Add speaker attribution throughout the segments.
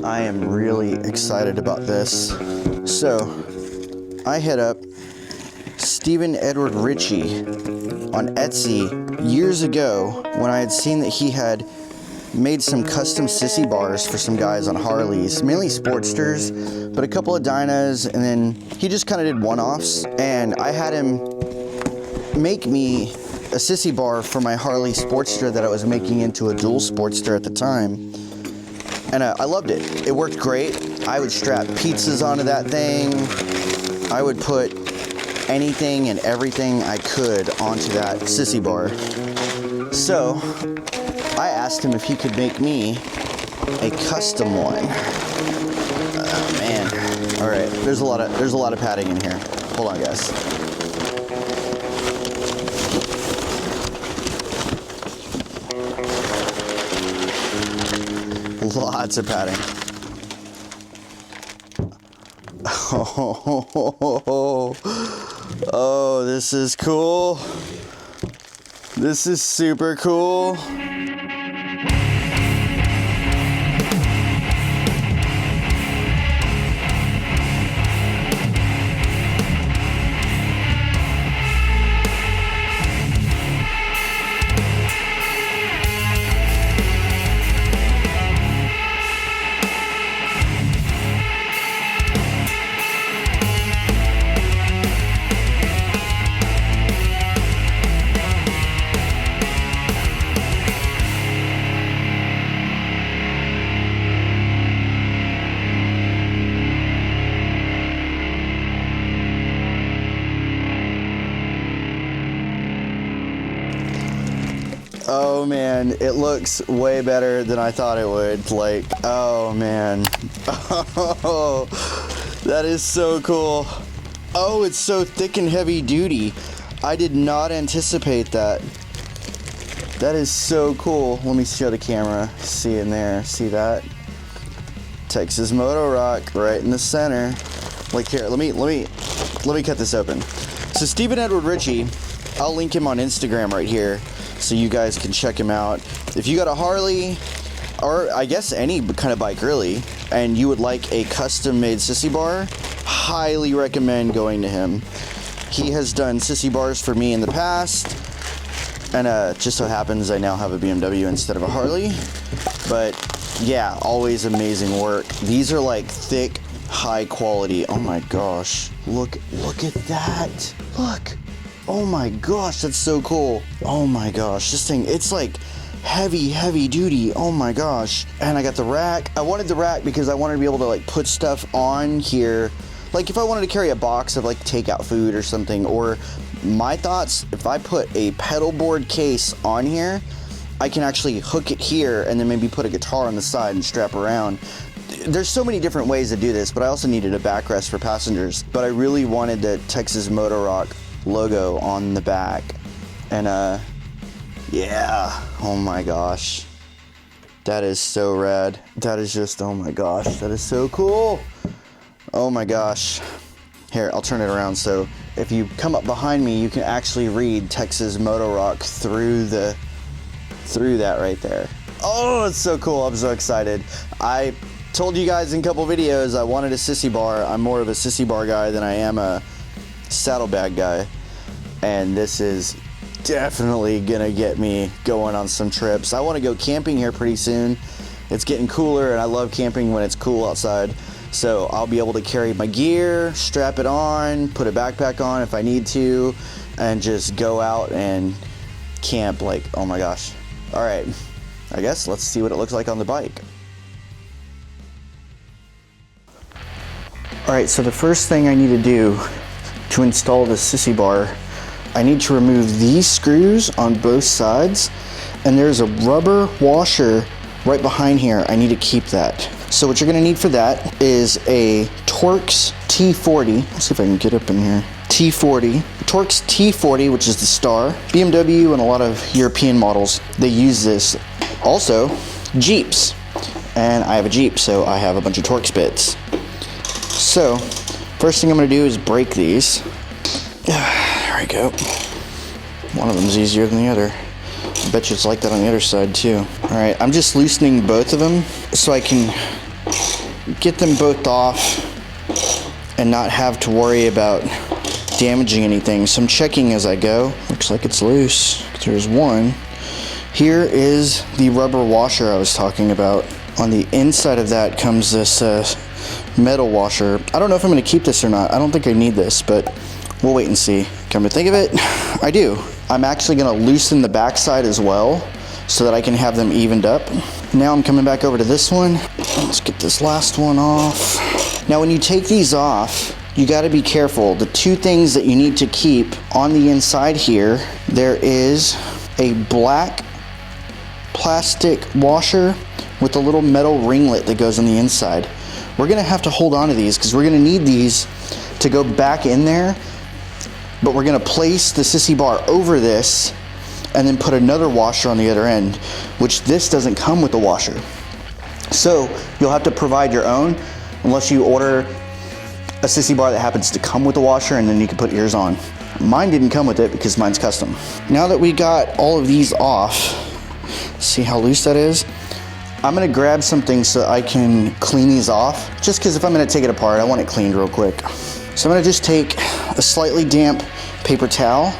Speaker 1: I am really excited about this. So, I hit up Edward Richies on Etsy years ago when I had seen that he had made some custom Sissy Bars for some guys on Harleys, mainly Sportsters, but a couple of Dynas, and then he just kind of did one-offs, and I had him make me a Sissy Bar for my Harley Sportster that I was making into a dual Sportster at the time, and I loved it. It worked great. I would strap pizzas onto that thing. I would put anything and everything I could onto that Sissy Bar. So I asked him if he could make me a custom one. Oh man. All right, there's a lot of padding in here. Hold on, guys. Lots of padding. Oh, this is cool. This is super cool. Oh man, it looks way better than I thought it would. Like, oh man. Oh, that is so cool. Oh, it's so thick and heavy duty. I did not anticipate that. That is so cool. Let me show the camera. See in there, see that? TexasMotoRock right in the center. Like here, let me cut this open. So Edward Richies, I'll link him on Instagram right here, so you guys can check him out. If you got a Harley, or I guess any kind of bike really, and you would like a custom made Sissy Bar, highly recommend going to him. He has done Sissy Bars for me in the past, and just so happens I now have a BMW instead of a Harley. But yeah, always amazing work. These are like thick, high quality. Oh my gosh, look at that. Look. Oh my gosh, that's so cool. Oh my gosh, this thing, it's like heavy duty. Oh my gosh. And I got the rack. I wanted the rack because I wanted to be able to like put stuff on here. Like if I wanted to carry a box of like takeout food or something, or my thoughts, if I put a pedal board case on here, I can actually hook it here and then maybe put a guitar on the side and strap around. There's so many different ways to do this, but I also needed a backrest for passengers. But I really wanted the TexasMotoRock logo on the back, and yeah, oh my gosh, that is so rad. That is just, oh my gosh, that is so cool. Oh my gosh. Here, I'll turn it around so if you come up behind me, you can actually read TexasMotoRock through that right there. Oh, it's so cool. I'm so excited. I told you guys in a couple videos I wanted a Sissy Bar. I'm more of a Sissy Bar guy than I am a saddlebag guy, and this is definitely gonna get me going on some trips. I want to go camping here pretty soon. It's getting cooler, and I love camping when it's cool outside, so I'll be able to carry my gear, strap it on, put a backpack on if I need to, and just go out and camp. Like, oh my gosh. All right, I guess let's see what it looks like on the bike. All right, so the first thing I need to do to install the Sissy Bar, I need to remove these screws on both sides, and there's a rubber washer right behind here. I need to keep that. So what you're gonna need for that is a Torx T40. Let's see if I can get up in here. T40, Torx T40, which is the star. BMW and a lot of European models, they use this. Also, Jeeps, and I have a Jeep, so I have a bunch of Torx bits. So, first thing I'm gonna do is break these. There we go. One of them's easier than the other. I bet you it's like that on the other side too. All right, I'm just loosening both of them so I can get them both off and not have to worry about damaging anything. So I'm checking as I go. Looks like it's loose. There's one. Here is the rubber washer I was talking about. On the inside of that comes this metal washer. I don't know if I'm going to keep this or not. I don't think I need this, but we'll wait and see. Come to think of it, I do. I'm actually going to loosen the backside as well so that I can have them evened up. Now I'm coming back over to this one. Let's get this last one off. Now when you take these off, you got to be careful. The two things that you need to keep on the inside here, there is a black plastic washer with a little metal ringlet that goes on the inside. We're gonna have to hold on to these because we're gonna need these to go back in there, but we're gonna place the Sissy Bar over this and then put another washer on the other end, which this doesn't come with a washer. So you'll have to provide your own unless you order a Sissy Bar that happens to come with a washer, and then you can put yours on. Mine didn't come with it because mine's custom. Now that we got all of these off, see how loose that is? I'm gonna grab something so I can clean these off, just because if I'm gonna take it apart, I want it cleaned real quick. So I'm gonna just take a slightly damp paper towel,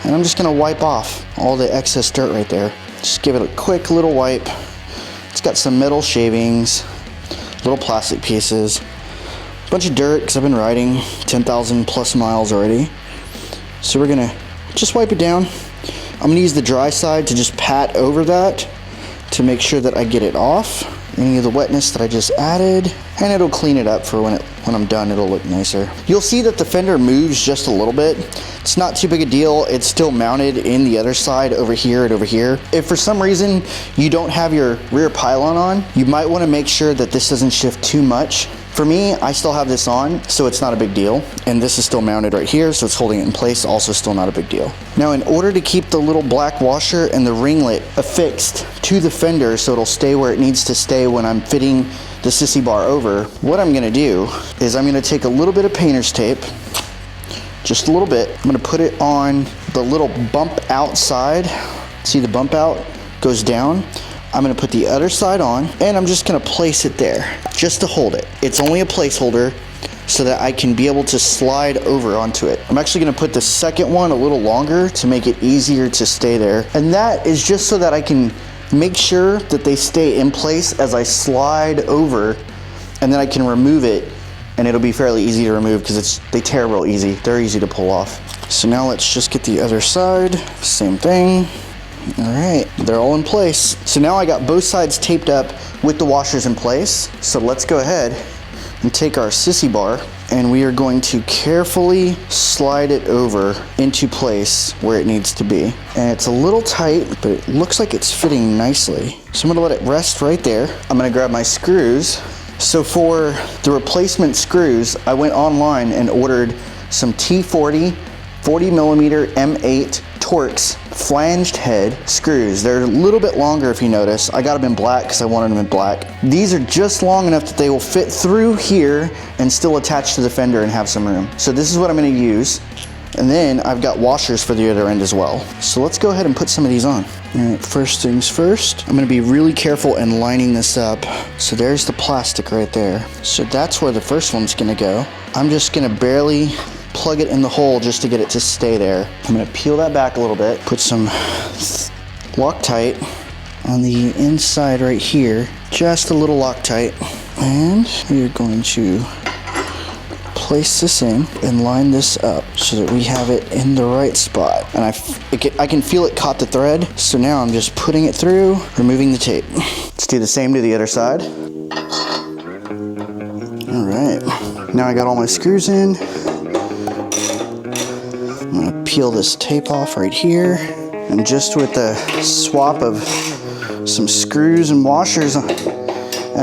Speaker 1: and I'm just gonna wipe off all the excess dirt right there. Just give it a quick little wipe. It's got some metal shavings, little plastic pieces, a bunch of dirt because I've been riding 10,000 plus miles already. So we're gonna just wipe it down. I'm gonna use the dry side to just pat over that to make sure that I get it off, any of the wetness that I just added, and it'll clean it up for when I'm done, it'll look nicer. You'll see that the fender moves just a little bit. It's not too big a deal. It's still mounted in the other side over here and over here. If for some reason you don't have your rear pylon on, you might wanna make sure that this doesn't shift too much. For me, I still have this on, so it's not a big deal. And this is still mounted right here, so it's holding it in place, also still not a big deal. Now, in order to keep the little black washer and the ringlet affixed to the fender so it'll stay where it needs to stay when I'm fitting the Sissy Bar over, what I'm gonna do is I'm gonna take a little bit of painter's tape, just a little bit. I'm gonna put it on the little bump outside. See the bump out goes down? I'm gonna put the other side on, and I'm just gonna place it there, just to hold it. It's only a placeholder so that I can be able to slide over onto it. I'm actually gonna put the second one a little longer to make it easier to stay there. And that is just so that I can make sure that they stay in place as I slide over, and then I can remove it, and it'll be fairly easy to remove because they tear real easy. They're easy to pull off. So now let's just get the other side, same thing. All right, they're all in place. So now I got both sides taped up with the washers in place. So let's go ahead and take our Sissy Bar, and we are going to carefully slide it over into place where it needs to be. And it's a little tight, but it looks like it's fitting nicely. So I'm gonna let it rest right there. I'm gonna grab my screws. So for the replacement screws, I went online and ordered some T40 40mm M8 Torx flanged head screws. They're a little bit longer if you notice. I got them in black because I wanted them in black. These are just long enough that they will fit through here and still attach to the fender and have some room. So this is what I'm gonna use. And then I've got washers for the other end as well. So let's go ahead and put some of these on. All right, first things first, I'm gonna be really careful in lining this up. So there's the plastic right there. So that's where the first one's gonna go. I'm just gonna barely plug it in the hole just to get it to stay there. I'm gonna peel that back a little bit, put some Loctite on the inside right here, just a little Loctite, and we're going to place this in and line this up so that we have it in the right spot. And I can feel it caught the thread, so now I'm just putting it through, removing the tape. Let's do the same to the other side. All right, now I got all my screws in. I'm gonna peel this tape off right here, and just with a swap of some screws and washers and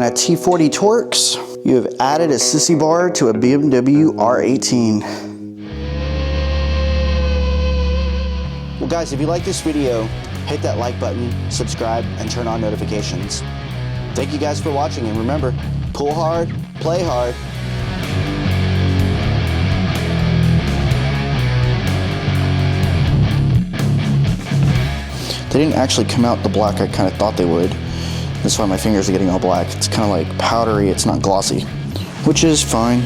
Speaker 1: a T40 Torx, you have added a Sissy Bar to a BMW R18. Well guys, if you like this video, hit that like button, subscribe, and turn on notifications. Thank you guys for watching, and remember, pull hard, play hard. They didn't actually come out the black I kind of thought they would. That's why my fingers are getting all black. It's kind of like powdery, it's not glossy, which is fine.